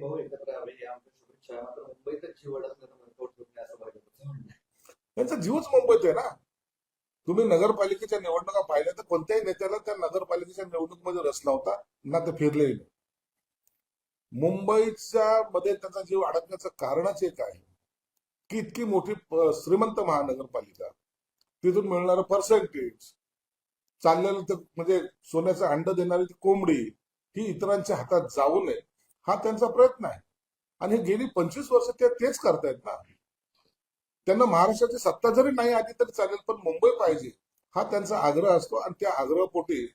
भाऊ एकत्र यावे ही आमच्या शुभेच्छा. मात्र मुंबईतच जीव अडकल्याचं म्हणतो तुम्ही असं भाजपचं म्हणणं आहे. त्यांचा जीवच मुंबईत आहे ना. तुम्ही नगरपालिकेच्या निवडणुका पाहिल्या तर कोणत्याही नेत्याला त्या नगरपालिकेच्या निवडणुकीमध्ये रस नव्हता ना ते फिरलेही नाही. मुंबईच्या मध्ये त्यांचा जीव अडकण्याचं कारणच एक आहे की इतकी मोठी श्रीमंत महानगरपालिका, तिथून मिळणारं पर्सेंटेज, चाललेलं ते म्हणजे सोन्याचं अंड देणारी ती कोंबडी ही इतरांच्या हातात जाऊ नये हा त्यांचा प्रयत्न आहे. आणि गेली 25 वर्ष ते तेच करतायत ना. त्यांना महाराष्ट्राची सत्ता जरी नाही आली तरी चालेल, पण मुंबई पाहिजे हा त्यांचा आग्रह असतो. आणि त्या आग्रहपोटी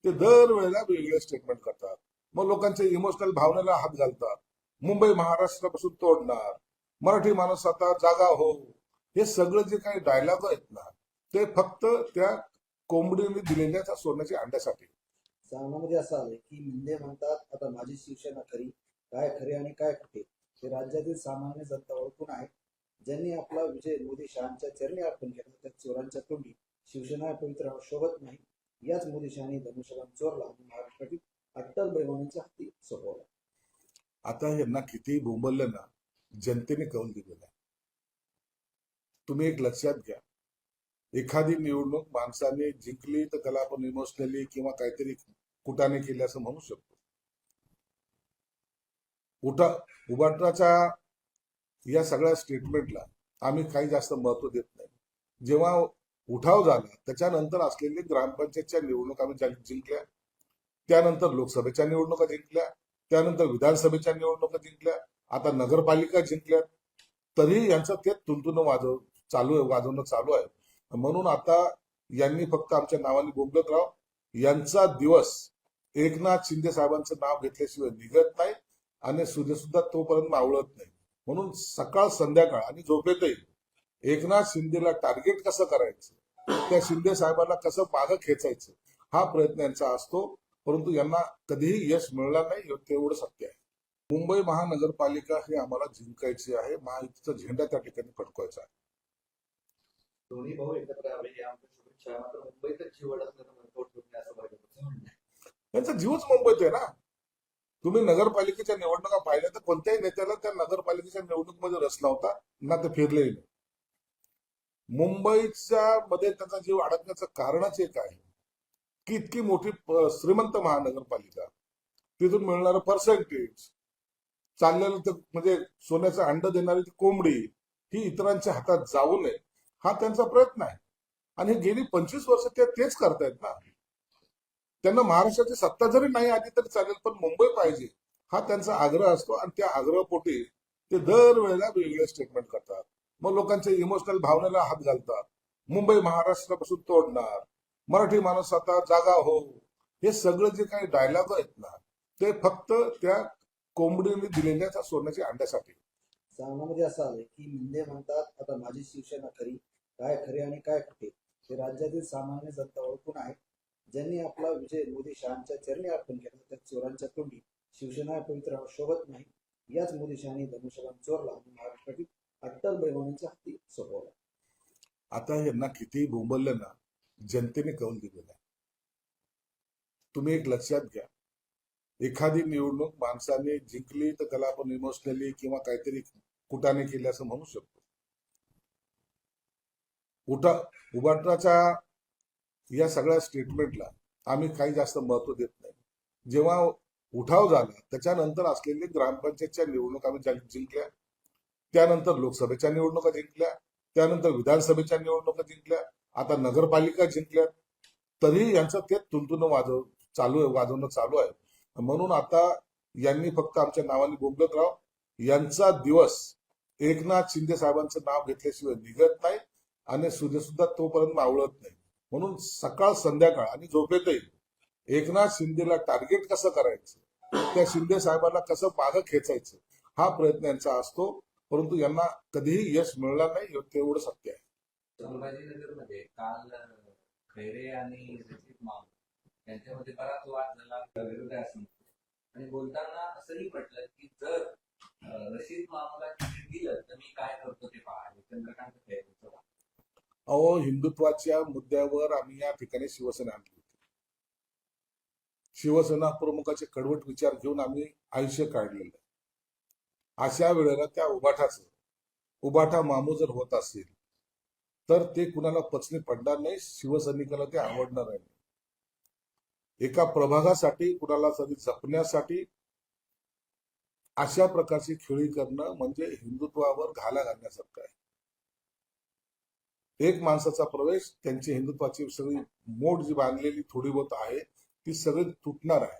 ते दरवेळेला वेगवेगळे स्टेटमेंट करतात. मग लोकांच्या इमोशनल भावनेला हात घालतात. मुंबई महाराष्ट्रापासून तोडणार, मराठी माणूस आता जागा हो, हे सगळं जे काही डायलॉग आहेत ना ते फक्त त्या कोंबडीने दिलेल्या त्या सोन्याच्या अंड्यासाठी. सामनामध्ये असं आलंय की मुंडे म्हणतात आता माझी शिवसेना खरी, काय खरे आणि काय खोटे हे राज्यातील सामान्य जनता ओळखून आहे. ज्यांनी आपला विजय मोदी शहांच्या चरणी अर्पण केला त्या चोरांच्या तोंडी शिवसेना पवित्र शोभत नाही. याच मोदी शहानी धनुष्यबाण चोरला आणि महाराष्ट्रातील अट्टल बेमानांच्या हाती सोपवला. आता यांना कितीही बोंबललं ना, जनतेने कौल दिलेला आहे. तुम्ही एक लक्षात घ्या, एखादी निवडणूक माणसाने जिंकली तर त्याला आपण इमोशनली किंवा काहीतरी कुटाने केले असं म्हणू शकतो. उबाटाच्या या सगळ्या स्टेटमेंटला आम्ही काही जास्त महत्व देत नाही. जेव्हा उठाव झाला त्याच्यानंतर असलेली ग्रामपंचायतच्या निवडणूक आम्ही जिंकल्या, त्यानंतर लोकसभेच्या निवडणुका जिंकल्या, त्यानंतर विधानसभेच्या निवडणुका जिंकल्या, आता नगरपालिका जिंकल्या, तरीही यांचं ते तुंतुन वाजवणं चालू आहे. म्हणून आता यांनी फक्त आमच्या नावाने बोंबलत राव. यांचा दिवस एकनाथ शिंदे साहेबांचं नाव घेतल्याशिवाय निघत नाही आणि सूर्य सुद्धा तोपर्यंत मावळत नाही. म्हणून सकाळ संध्याकाळ आणि झोपेतही एकनाथ शिंदेला टार्गेट कसं करायचं, त्या शिंदे साहेबांना कसं मागं खेचायचं हा प्रयत्न यांचा असतो. परंतु यांना कधीही यश मिळणार नाही तेवढं सत्य आहे. मुंबई महानगरपालिका ही आम्हाला जिंकायची आहे. महायुतीचा झेंडा त्या ठिकाणी फडकवायचा आहे. दोन्ही भाऊ एकत्र यावे ही आमच्या शुभेच्छा. मात्र मुंबईतच जीव अडकल्याचं म्हणतो तुम्ही असं भाजपचं म्हणणं आहे. त्यांचा जीवच मुंबईत आहे ना. तुम्ही नगरपालिकेच्या निवडणुका पाहिल्या तर कोणत्याही नेत्याला त्या नगरपालिकेच्या निवडणुकीमध्ये रस नव्हता ना ते फिरलेही नाही. मुंबईच्या मध्ये त्यांचा जीव अडकण्याचं कारणच एक आहे की इतकी मोठी श्रीमंत महानगरपालिका, तिथून मिळणारं पर्सेंटेज, चाललेलं ते म्हणजे सोन्याचं अंड देणारी ती कोंबडी ही इतरांच्या हातात जाऊ नये हा त्यांचा प्रयत्न आहे. आणि गेली 25 वर्ष ते तेच करतायत ना. त्यांना महाराष्ट्राची सत्ता जरी नाही आली तरी चालेल, पण मुंबई पाहिजे हा त्यांचा आग्रह असतो. आणि त्या आग्रहपोटी ते दरवेळेला वेगवेगळे स्टेटमेंट करतात. मग लोकांच्या इमोशनल भावनेला हात घालतात. मुंबई महाराष्ट्रापासून तोडणार, मराठी माणूस आता जागा हो, हे सगळं जे काही डायलॉग आहेत ना ते फक्त त्या कोंबडीने दिलेल्या त्या सोन्याच्या अंड्यासाठी. सामनामध्ये असं आलंय की मुंडे म्हणतात आता माझी शिवसेना खरी, काय खरे आणि काय खोटे हे राज्यातील सामान्य जनता ओळखून आहे. ज्यांनी आपला विजय मोदी शहांच्या चरणी अर्पण केला त्या चोरांच्या तोंडी शिवसेना पवित्र शोभत नाही. याच मोदी शहानी धनुष्यबाण चोरला आणि महाराष्ट्रातील अट्टल बेमानांच्या हाती सोपवला. आता यांना कितीही बोंबललं ना, जनतेने कौल दिलेला आहे. तुम्ही एक लक्षात घ्या, एखादी निवडणूक माणसाने जिंकली तर त्याला आपण इमोशनली किंवा काहीतरी कुटाने केले असं म्हणू शकतो. उबाटाच्या या सगळ्या स्टेटमेंटला आम्ही काही जास्त महत्व देत नाही. जेव्हा उठाव झाला त्याच्यानंतर असलेली ग्रामपंचायतच्या निवडणूक आम्ही जिंकल्या, त्यानंतर लोकसभेच्या निवडणुका जिंकल्या, त्यानंतर विधानसभेच्या निवडणुका जिंकल्या, आता नगरपालिका जिंकल्या, तरीही यांचं ते तुंतुन वाजवणं चालू आहे. म्हणून आता यांनी फक्त आमच्या नावाने बोंबलत राव. यांचा दिवस एकनाथ शिंदे साहेबांचं नाव घेतल्याशिवाय निघत नाही आणि सूर्य सुद्धा तोपर्यंत मावळत नाही. म्हणून सकाळ संध्याकाळ आणि झोपेतही एकनाथ शिंदेला टार्गेट कसं करायचं, त्या शिंदे साहेबांना कसं मागं खेचायचं हा प्रयत्न यांचा असतो. परंतु यांना कधीही यश मिळणार नाही तेवढं सत्य आहे. संभाजीनगरमध्ये काल खैरे आणि रशीद मामू यांच्यामध्ये बराच वाद झाला, विरोध आहे असं म्हणतो. आणि बोलताना असंही म्हटलं की जर रशीद मामूला तिकीट दिलं तर मी काय करतो ते पहा. चंद्रकांत खैरेंचं वाद. अहो, हिंदुत्वाच्या मुद्द्यावर आम्ही या ठिकाणी शिवसेना आणली होती. शिवसेना प्रमुखाचे कडवट विचार घेऊन आम्ही आयुष्य काढलेलं आहे. अशा वेळेला त्या उबाठा मामू जर होत असेल तर ते कुणाला पचनी पडणार नाही, शिवसैनिकाला ते आवडणार नाही. एका प्रभागासाठी कुणाला तरी जपण्यासाठी अशा प्रकारची खेळी करणं म्हणजे हिंदुत्वावर घाला घालण्यासारखं आहे. एक माणसाचा प्रवेश त्यांची हिंदुत्वाची सगळी मोड जी बांधलेली थोडी बहुत आहे ती सगळी तुटणार आहे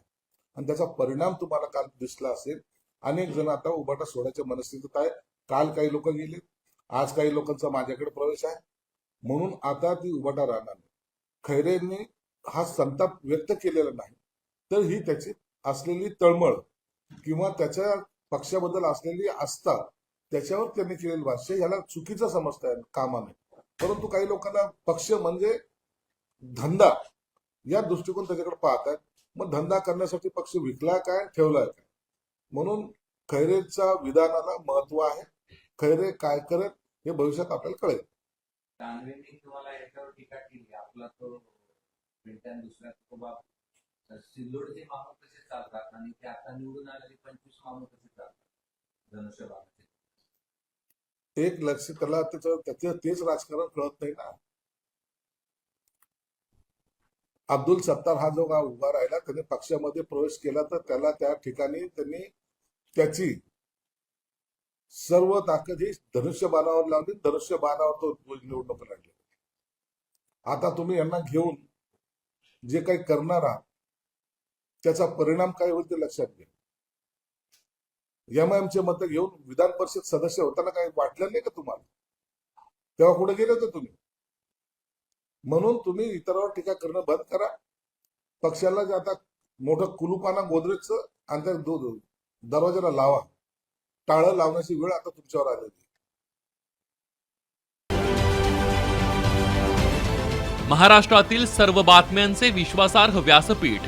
आणि त्याचा परिणाम तुम्हाला काल दिसला असेल. अनेक जण आता उबाटा सोडायच्या मनस्थितीत आहे. काल काही लोक गेले, आज काही लोकांचा माझ्याकडे प्रवेश आहे, म्हणून आता ती उबाटा राहणार नाही. खैरेंनी हा संताप व्यक्त केलेला नाही, तर ही त्याची असलेली तळमळ किंवा त्याच्या पक्षाबद्दल असलेली आस्था त्याच्यावर त्यांनी केलेलं भाष्य याला चुकीचं समजता कामा नये. परंतु काही लोकांना पक्ष म्हणजे धंदा या दृष्टिकोन त्याच्याकडे पाहतात. मग धंदा करण्यासाठी पक्ष विकला काय ठेवलाय काय, म्हणून खैरेच्या विधानाला महत्व आहे. खैरे काय करत हे भविष्यात आपल्याला कळेल. दानवेंनी तुम्हाला याच्यावर टीका केली, आपला तो पिंट्यान दुसऱ्या बाब सिल्लोडचे मामू कसे चालतात आणि ते आता निवडून आलेले 25 मामू कसे चालतात धनुष्यबाणाचे. एक लक्ष त्याला त्याचं तेच राजकारण कळत नाही ना. अब्दुल सत्तार हा जो उभा राहिला त्याने पक्षामध्ये प्रवेश केला तर त्याला त्या ठिकाणी त्यांनी त्याची सर्व ताकद ही धनुष्यबाणावर लावली, धनुष्यबाणावर तो निवडणूक लढले. आता तुम्ही यांना घेऊन जे काही करणार आहात त्याचा परिणाम काय होईल ते लक्षात घ्या. एमआयएमचे मत घेऊन विधान परिषद सदस्य होताना काही वाटलं नाही का तुम्हाला? तेव्हा कुठे गेले होते तुम्ही? म्हणून तुम्ही इतरांवर टीका करणं बंद करा. पक्षाला जे आता मोठं कुलूपाना गोदरेजचं आणि त्या दरवाजाला लावा. टाळं लावण्याची वेळ आता तुमच्यावर आलेली. महाराष्ट्रातील सर्व बातम्यांचे विश्वासार्ह व्यासपीठ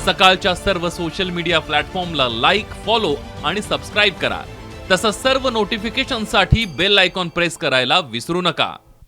सकाळच्या सर्व सोशल मीडिया प्लॅटफॉर्मला लाईक, फॉलो आणि सबस्क्राईब करा. तसंच सर्व नोटिफिकेशनसाठी बेल आयकॉन प्रेस करायला विसरू नका.